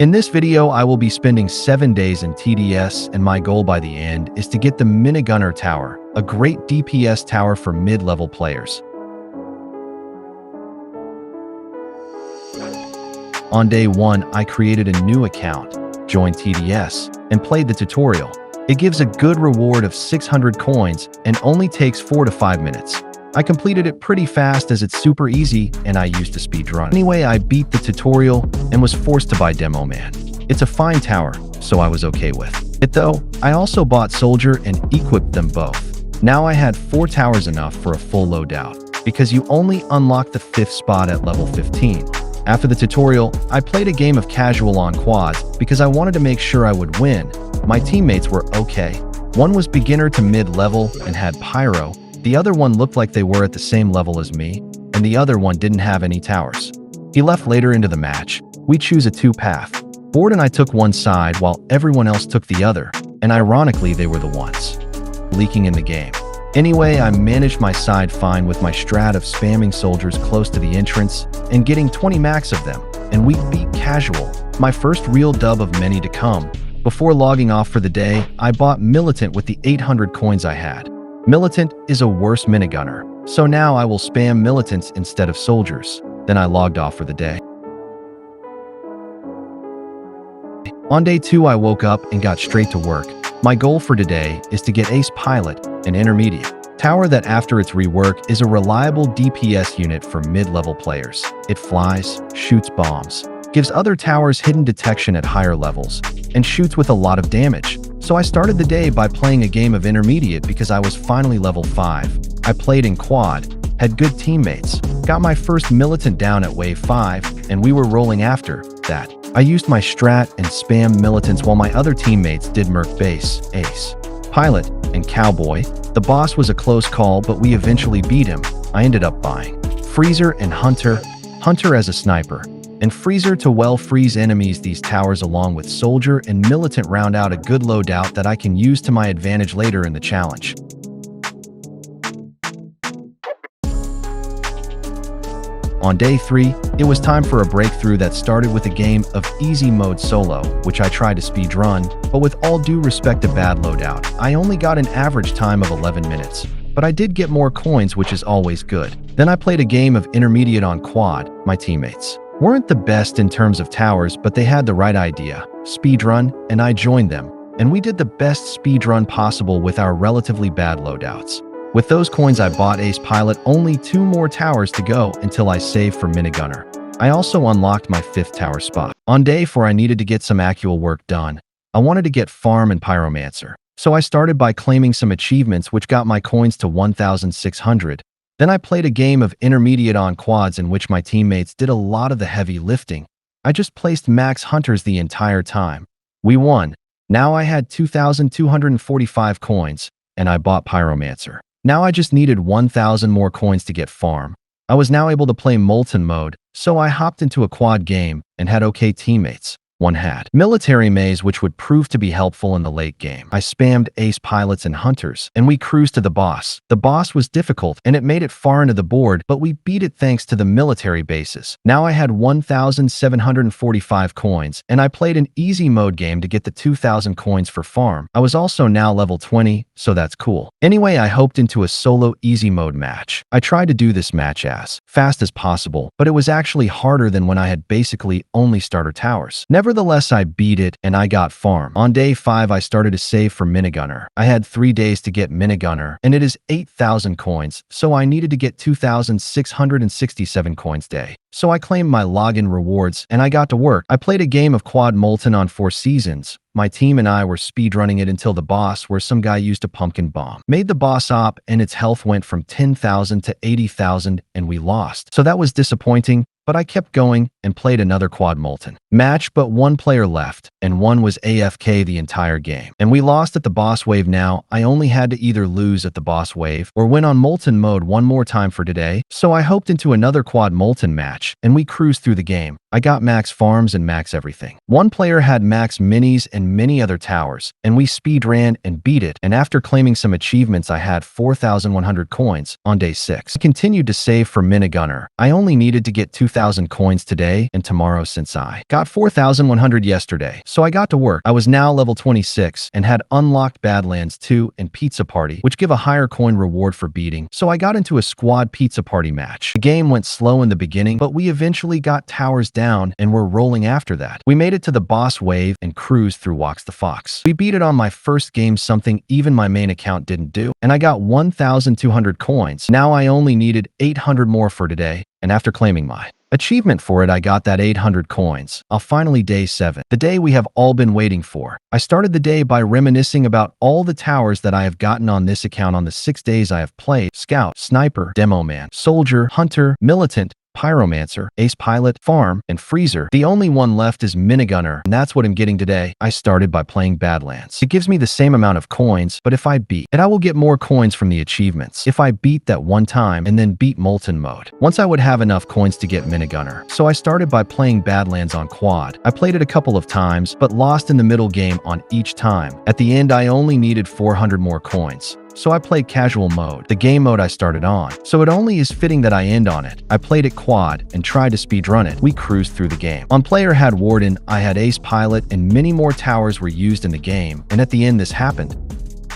In this video, I will be spending 7 days in TDS, and my goal by the end is to get the Minigunner Tower, a great DPS tower for mid-level players. On day 1, I created a new account, joined TDS, and played the tutorial. It gives a good reward of 600 coins and only takes 4 to 5 minutes. I completed it pretty fast as it's super easy and I used a speedrun. Anyway, I beat the tutorial and was forced to buy Demo Man. It's a fine tower, so I was okay with it though. I also bought Soldier and equipped them both. Now I had 4 towers enough for a full loadout, because you only unlock the 5th spot at level 15. After the tutorial, I played a game of casual on quads because I wanted to make sure I would win. My teammates were okay. One was beginner to mid-level and had pyro. The other one looked like they were at the same level as me, and the other one didn't have any towers. He left later into the match. We choose a 2-path. Board and I took one side while everyone else took the other, and ironically they were the ones leaking in the game. Anyway, I managed my side fine with my strat of spamming soldiers close to the entrance and getting 20 max of them, and we beat casual. My first real dub of many to come. Before logging off for the day, I bought Militant with the 800 coins I had. Militant is a worse minigunner, so now I will spam militants instead of soldiers. Then I logged off for the day. On day 2, I woke up and got straight to work. My goal for today is to get Ace Pilot, an intermediate tower that after its rework is a reliable DPS unit for mid-level players. It flies, shoots bombs, gives other towers hidden detection at higher levels, and shoots with a lot of damage. So I started the day by playing a game of intermediate because I was finally level 5. I played in quad, had good teammates, got my first militant down at wave 5, and we were rolling after that. I used my strat and spammed militants while my other teammates did Merc Base, Ace, Pilot, and Cowboy. The boss was a close call, but we eventually beat him. I ended up buying Freezer and Hunter as a sniper, and Freezer to well freeze enemies. These towers along with Soldier and Militant round out a good loadout that I can use to my advantage later in the challenge. On day 3, it was time for a breakthrough that started with a game of easy mode solo, which I tried to speedrun, but with all due respect to bad loadout, I only got an average time of 11 minutes. But I did get more coins, which is always good. Then I played a game of intermediate on quad. My teammates weren't the best in terms of towers, but they had the right idea, speedrun, and I joined them. And we did the best speedrun possible with our relatively bad loadouts. With those coins I bought Ace Pilot. Only 2 more towers to go until I save for Minigunner. I also unlocked my 5th tower spot. On day 4, I needed to get some actual work done. I wanted to get Farm and Pyromancer. So I started by claiming some achievements which got my coins to 1,600. Then I played a game of intermediate on quads in which my teammates did a lot of the heavy lifting. I just placed max hunters the entire time. We won. Now I had 2,245 coins, and I bought Pyromancer. Now I just needed 1,000 more coins to get Farm. I was now able to play Molten mode, so I hopped into a quad game and had okay teammates. One had Military Maze, which would prove to be helpful in the late game. I spammed Ace Pilots and Hunters, and we cruised to the boss. The boss was difficult, and it made it far into the board, but we beat it thanks to the military bases. Now I had 1,745 coins, and I played an easy mode game to get the 2,000 coins for Farm. I was also now level 20, so that's cool. Anyway, I hoped into a solo easy mode match. I tried to do this match as fast as possible, but it was actually harder than when I had basically only starter towers. Nevertheless, I beat it and I got Farm. On day 5, I started to save for Minigunner. I had 3 days to get Minigunner, and it is 8,000 coins, so I needed to get 2,667 coins day. So I claimed my login rewards and I got to work. I played a game of quad Molten on 4 seasons. My team and I were speedrunning it until the boss, where some guy used a pumpkin bomb. Made the boss op and its health went from 10,000 to 80,000 and we lost. So that was disappointing, but I kept going and played another quad Molten match, but 1 player left and 1 was AFK the entire game. And we lost at the boss wave. Now I only had to either lose at the boss wave or win on Molten mode one more time for today. So I hoped into another quad Molten match and we cruised through the game. I got max farms and max everything. One player had max minis and many other towers, and we speed ran and beat it, and after claiming some achievements I had 4,100 coins on day 6. I continued to save for Minigunner. I only needed to get 2,000 coins today and tomorrow since I got 4,100 yesterday, so I got to work. I was now level 26 and had unlocked Badlands 2 and Pizza Party, which give a higher coin reward for beating, so I got into a squad Pizza Party match. The game went slow in the beginning, but we eventually got towers down and were rolling after that. We made it to the boss wave and cruised through Walks the Fox. We beat it on my first game, something even my main account didn't do, and I got 1,200 coins. Now I only needed 800 more for today, and after claiming my achievement for it, I got that 800 coins. Finally, day 7, the day we have all been waiting for. I started the day by reminiscing about all the towers that I have gotten on this account on the 6 days I have played: Scout, Sniper, Demo Man, Soldier, Hunter, Militant, Pyromancer, Ace Pilot, Farm, and Freezer. The only one left is Minigunner, and that's what I'm getting today. I started by playing Badlands. It gives me the same amount of coins, but if I beat it, I will get more coins from the achievements. If I beat that one time and then beat Molten Mode, once I would have enough coins to get Minigunner. So I started by playing Badlands on quad. I played it a couple of times, but lost in the middle game on each time. At the end, I only needed 400 more coins. So I played casual mode, the game mode I started on, so it only is fitting that I end on it. I played it quad and tried to speedrun it. We cruised through the game. On player had Warden, I had Ace Pilot, and many more towers were used in the game, and at the end this happened.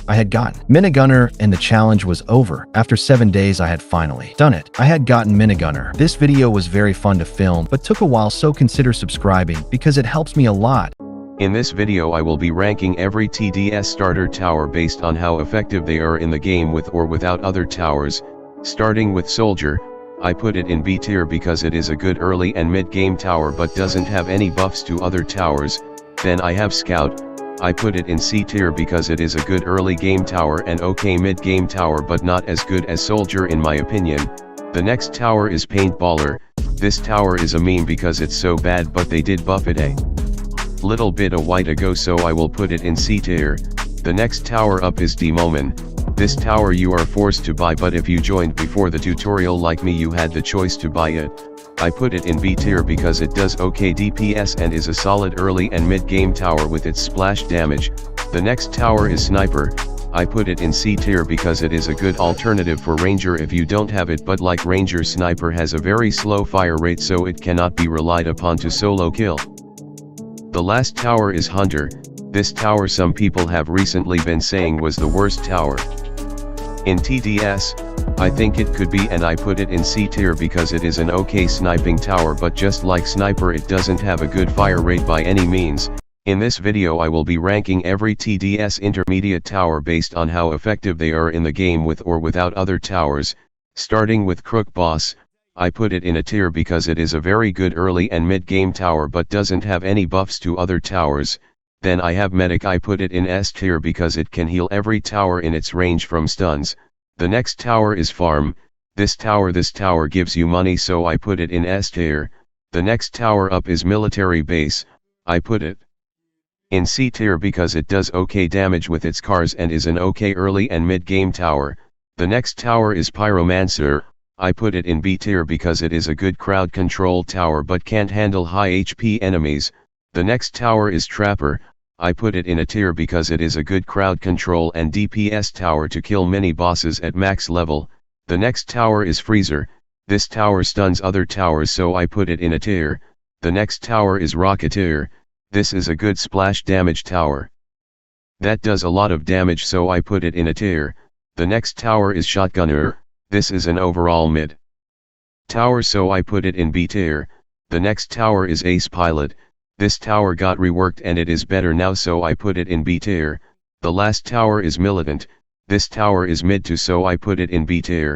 I had gotten Minigunner and the challenge was over. After 7 days I had finally done it. I had gotten Minigunner. This video was very fun to film, but took a while, so consider subscribing because it helps me a lot. In this video I will be ranking every TDS starter tower based on how effective they are in the game with or without other towers. Starting with Soldier, I put it in B tier because it is a good early and mid-game tower but doesn't have any buffs to other towers. Then I have Scout, I put it in C tier because it is a good early game tower and okay mid-game tower but not as good as Soldier in my opinion. The next tower is Paintballer. This tower is a meme because it's so bad, but they did buff it a little bit a while ago, so I will put it in C tier. The next tower up is Demoman. This tower you are forced to buy, but if you joined before the tutorial like me you had the choice to buy it. I put it in B tier because it does okay DPS and is a solid early and mid game tower with its splash damage. The next tower is Sniper. I put it in C tier because it is a good alternative for Ranger if you don't have it, but like Ranger, Sniper has a very slow fire rate, so it cannot be relied upon to solo kill. The last tower is Hunter. This tower some people have recently been saying was the worst tower in TDS. I think it could be, and I put it in C tier because it is an okay sniping tower, but just like Sniper it doesn't have a good fire rate by any means. In this video I will be ranking every TDS intermediate tower based on how effective they are in the game with or without other towers. Starting with Crook Boss, I put it in a tier because it is a very good early and mid-game tower but doesn't have any buffs to other towers. Then I have Medic. I put it in S tier because it can heal every tower in its range from stuns. The next tower is Farm. This tower gives you money, so I put it in S tier. The next tower up is Military Base. I put it in C tier because it does okay damage with its cars and is an okay early and mid-game tower. The next tower is Pyromancer. I put it in B tier because it is a good crowd control tower but can't handle high HP enemies. The next tower is Trapper. I put it in a tier because it is a good crowd control and DPS tower to kill many bosses at max level. The next tower is Freezer. This tower stuns other towers, so I put it in a tier. The next tower is Rocketeer. This is a good splash damage tower that does a lot of damage, so I put it in a tier. The next tower is Shotgunner. This is an overall mid tower, so I put it in B tier. The next tower is Ace Pilot. This tower got reworked and it is better now, so I put it in B tier. The last tower is Militant. This tower is mid to, so I put it in B tier.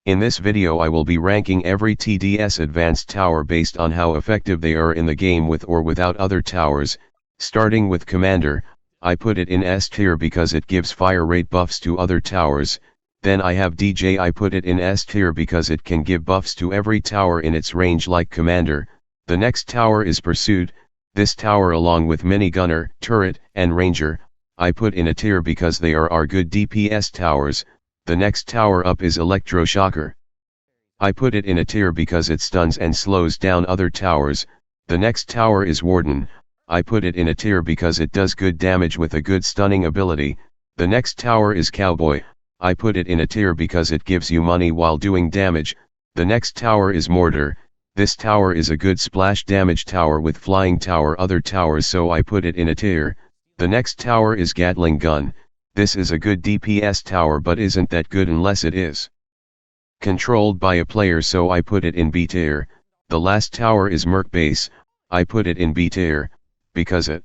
In this video I will be ranking every TDS advanced tower based on how effective they are in the game with or without other towers. Starting with Commander, I put it in S tier because it gives fire rate buffs to other towers. Then I have DJ. I put it in S tier because it can give buffs to every tower in its range like Commander. The next tower is Pursuit. This tower along with Minigunner, Turret, and Ranger, I put in a tier because they are good DPS towers. The next tower up is Electroshocker. I put it in a tier because it stuns and slows down other towers. The next tower is Warden. I put it in a tier because it does good damage with a good stunning ability. The next tower is Cowboy. I put it in a tier because it gives you money while doing damage. The next tower is Mortar. This tower is a good splash damage tower with flying tower other towers, so I put it in a tier. The next tower is Gatling Gun. This is a good DPS tower but isn't that good unless it is controlled by a player, so I put it in B tier. The last tower is Merc Base. I put it in B tier because it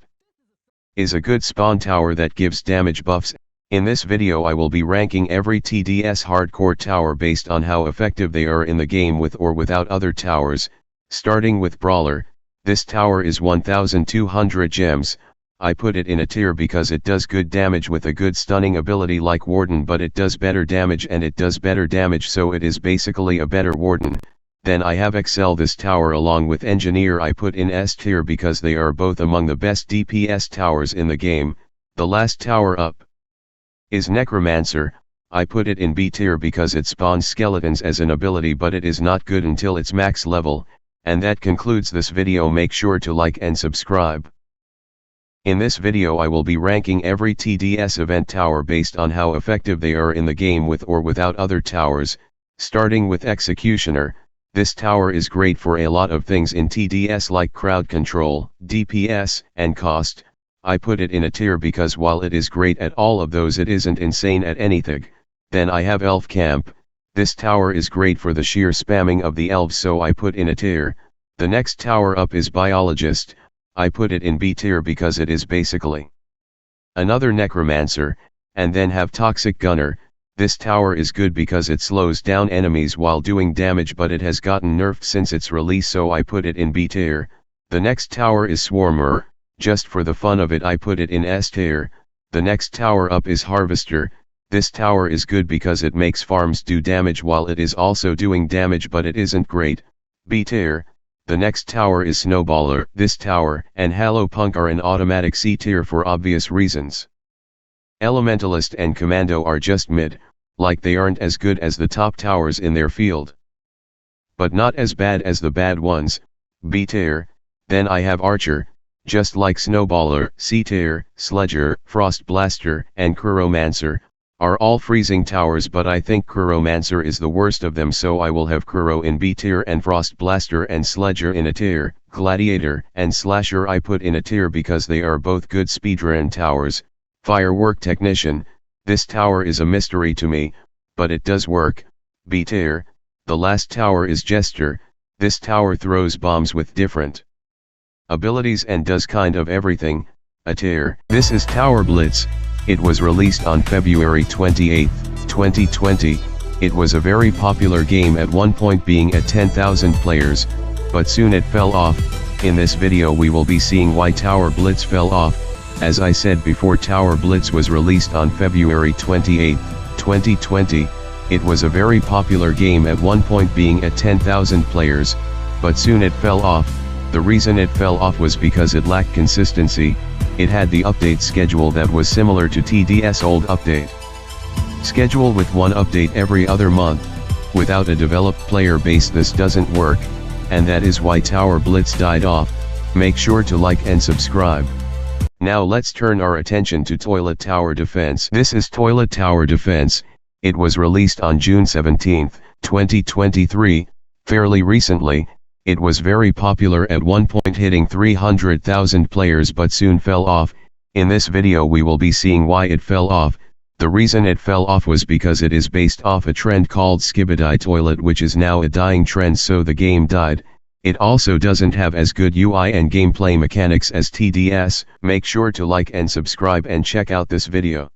is a good spawn tower that gives damage buffs. In this video I will be ranking every TDS hardcore tower based on how effective they are in the game with or without other towers. Starting with Brawler, this tower is 1200 gems. I put it in a tier because it does good damage with a good stunning ability like Warden, but it does better damage and it does better damage, so it is basically a better Warden. Then I have Excel. This tower along with Engineer I put in S tier because they are both among the best DPS towers in the game. The last tower up is Necromancer. I put it in B tier because it spawns skeletons as an ability, but it is not good until its max level. And that concludes this video. Make sure to like and subscribe. In this video I will be ranking every TDS event tower based on how effective they are in the game with or without other towers. Starting with Executioner, this tower is great for a lot of things in TDS like crowd control, DPS, and cost. I put it in a tier because while it is great at all of those, it isn't insane at anything. Then I have Elf Camp. This tower is great for the sheer spamming of the elves, so I put in a tier. The next tower up is Biologist. I put it in B tier because it is basically another Necromancer. And then have Toxic Gunner. This tower is good because it slows down enemies while doing damage, but it has gotten nerfed since its release, so I put it in B tier. The next tower is Swarmer. Just for the fun of it I put it in S tier. The next tower up is Harvester. This tower is good because it makes farms do damage while it is also doing damage, but it isn't great. B tier. The next tower is Snowballer. This tower and Halo Punk are an automatic C tier for obvious reasons. Elementalist and Commando are just mid, like they aren't as good as the top towers in their field, but not as bad as the bad ones. B tier. Then I have Archer. Just like Snowballer, C tier. Sledger, Frost Blaster, and Kuromancer are all freezing towers, but I think Kuromancer is the worst of them, so I will have Kuro in B tier and Frost Blaster and Sledger in a tier. Gladiator and Slasher I put in a tier because they are both good speedrun towers. Firework Technician. This tower is a mystery to me, but it does work. B tier. The last tower is Jester. This tower throws bombs with different abilities and does kind of everything. A tier. This is Tower Blitz. It was released on February 28, 2020. It was a very popular game at one point, being at 10,000 players, but soon it fell off. In this video we will be seeing why Tower Blitz fell off. As I said before, Tower Blitz was released on February 28, 2020. It was a very popular game at one point, being at 10,000 players, but soon it fell off. The reason it fell off was because it lacked consistency. It had the update schedule that was similar to TDS old update schedule with one update every other month. Without a developed player base this doesn't work, and that is why Tower Blitz died off. Make sure to like and subscribe. Now let's turn our attention to Toilet Tower Defense. This is Toilet Tower Defense. It was released on June 17, 2023, fairly recently. It was very popular at one point, hitting 300,000 players, but soon fell off. In this video we will be seeing why it fell off. The reason it fell off was because it is based off a trend called Skibidi Toilet, which is now a dying trend, so the game died. It also doesn't have as good UI and gameplay mechanics as TDS. Make sure to like and subscribe and check out this video.